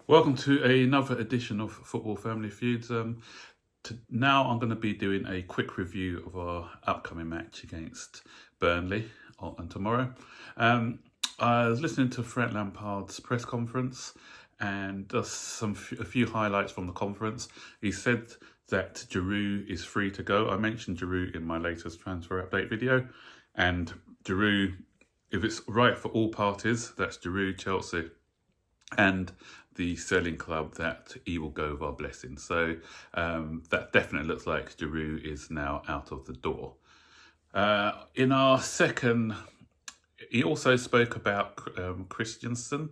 Welcome to another edition of Football Family Feuds. Now I'm going to be doing a quick review of our upcoming match against Burnley on tomorrow. I was listening to Frank Lampard's press conference and just a few highlights from the conference. He said that Giroud is free to go. I mentioned Giroud in my latest transfer update video, and Giroud, if it's right for all parties, that's Giroud, Chelsea, and the selling club, that he will go with our blessing. So that definitely looks like Giroud is now out of the door. In our second, he also spoke about Christensen,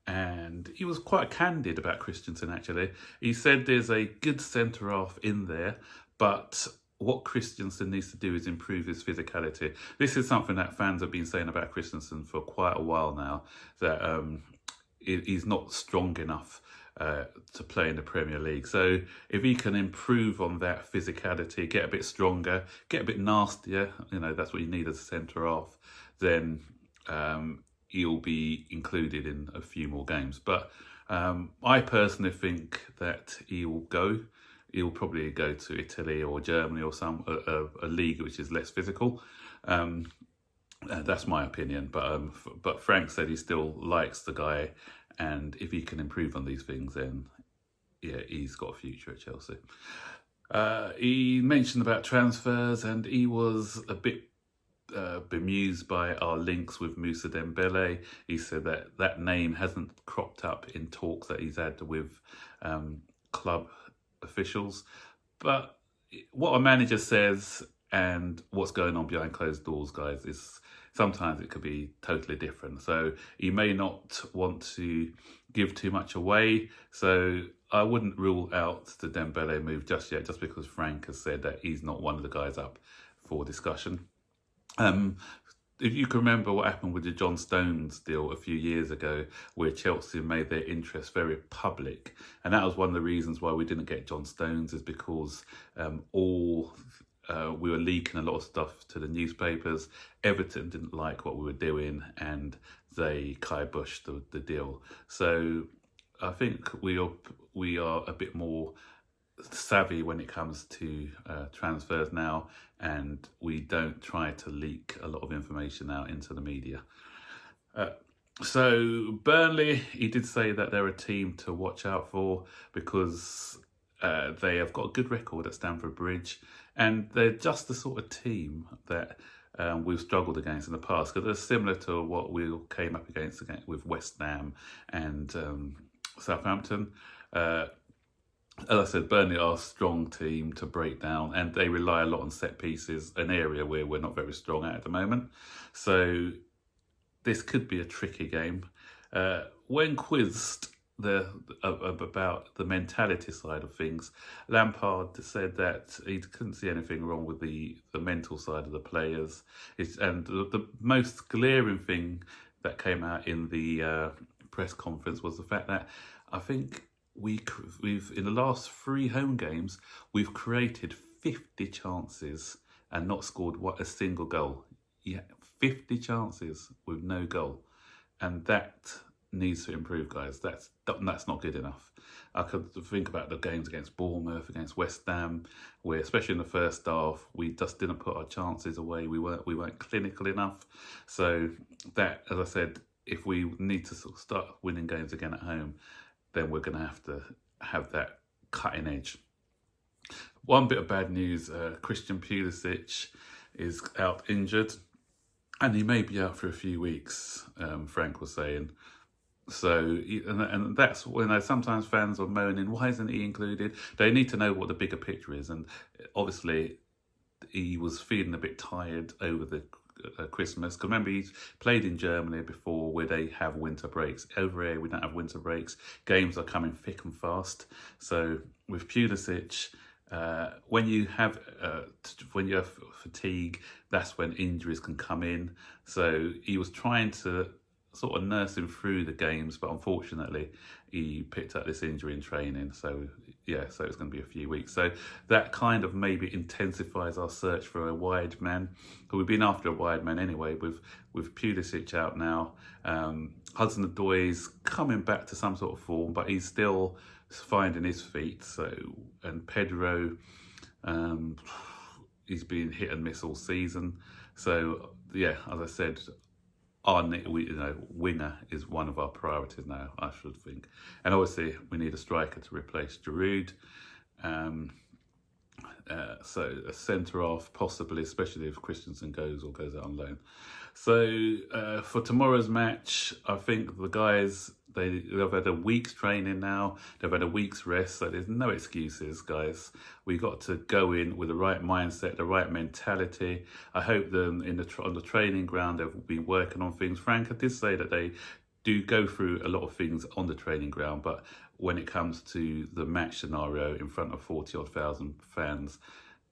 and he was quite candid about Christensen actually. He said there's a good centre-half in there, but what Christensen needs to do is improve his physicality. This is something that fans have been saying about Christensen for quite a while now, that he's not strong enough to play in the Premier League. So if he can improve on that physicality, get a bit stronger, get a bit nastier, that's what you need as a centre-half, then he'll be included in a few more games. But I personally think that he will go. He'll probably go to Italy or Germany or a league which is less physical. That's my opinion, but Frank said he still likes the guy, and if he can improve on these things, then yeah, he's got a future at Chelsea. He mentioned about transfers, and he was a bit bemused by our links with Moussa Dembele. He said that name hasn't cropped up in talks that he's had with club officials, but what a manager says and what's going on behind closed doors, guys, is sometimes it could be totally different. So he may not want to give too much away. So I wouldn't rule out the Dembele move just yet, just because Frank has said that he's not one of the guys up for discussion. If you can remember what happened with the John Stones deal a few years ago, where Chelsea made their interest very public, and that was one of the reasons why we didn't get John Stones, is because we were leaking a lot of stuff to the newspapers. Everton didn't like what we were doing, and they kiboshed the deal. So I think we are a bit more savvy when it comes to transfers now, and we don't try to leak a lot of information out into the media. So Burnley, he did say that they're a team to watch out for, because they have got a good record at Stamford Bridge, and they're just the sort of team that we've struggled against in the past, because they're similar to what we came up against with West Ham and Southampton. As I said, Burnley are a strong team to break down, and they rely a lot on set pieces, an area where we're not very strong at the moment. So this could be a tricky game. When quizzed about the mentality side of things, Lampard said that he couldn't see anything wrong with the mental side of the players. And the most glaring thing that came out in the press conference was the fact that I think we've in the last 3 home games, we've created 50 chances and not scored a single goal. Yeah, 50 chances with no goal, and that needs to improve, guys. That's not good enough. I could think about the games against Bournemouth, against West Ham, where especially in the first half we just didn't put our chances away. We weren't clinical enough. So that, as I said, if we need to sort of start winning games again at home, then we're going to have that cutting edge. One bit of bad news: Christian Pulisic is out injured, and he may be out for a few weeks. Frank was saying. So, and that's when sometimes fans are moaning, why isn't he included? They need to know what the bigger picture is, and obviously he was feeling a bit tired over the Christmas. Because remember, he's played in Germany before, where they have winter breaks. Over here, we don't have winter breaks. Games are coming thick and fast. So with Pulisic, when you have fatigue, that's when injuries can come in. So he was trying to sort of nursing through the games, but unfortunately he picked up this injury in training. So yeah, so it's going to be a few weeks. So that kind of maybe intensifies our search for a wide man. We've been after a wide man anyway with Pulisic out now. Hudson-Odoi's coming back to some sort of form, but he's still finding his feet. So, and Pedro, he's been hit and miss all season. So yeah, as I said, our winger is one of our priorities now, I should think. And obviously we need a striker to replace Giroud. So a centre half possibly, especially if Christensen goes out on loan. So for tomorrow's match, I think the guys, they've had a week's training now, they've had a week's rest, so there's no excuses, guys. We got to go in with the right mindset, the right mentality. I hope them on the training ground they've been working on things. Frank, I did say that they do go through a lot of things on the training ground, but when it comes to the match scenario in front of 40-odd thousand fans,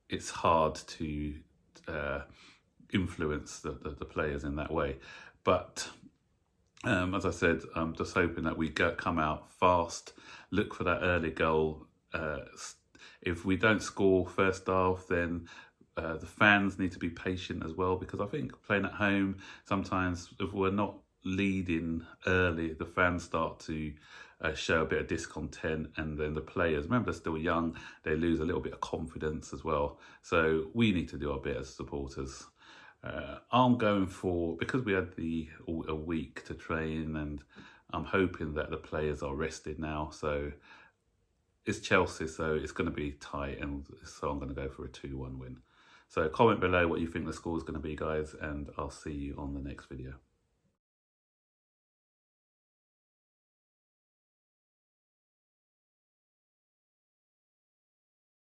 it's hard to influence the players in that way. But as I said, I'm just hoping that we come out fast, look for that early goal. If we don't score first half, then the fans need to be patient as well, because I think playing at home, sometimes if we're not leading early, the fans start to show a bit of discontent, and then the players, remember, they're still young, they lose a little bit of confidence as well. So we need to do our bit as supporters. I'm going for, because we had a week to train, and I'm hoping that the players are rested now. So it's Chelsea, so it's going to be tight, and so I'm going to go for a 2-1 win. So comment below what you think the score is going to be, guys, and I'll see you on the next video.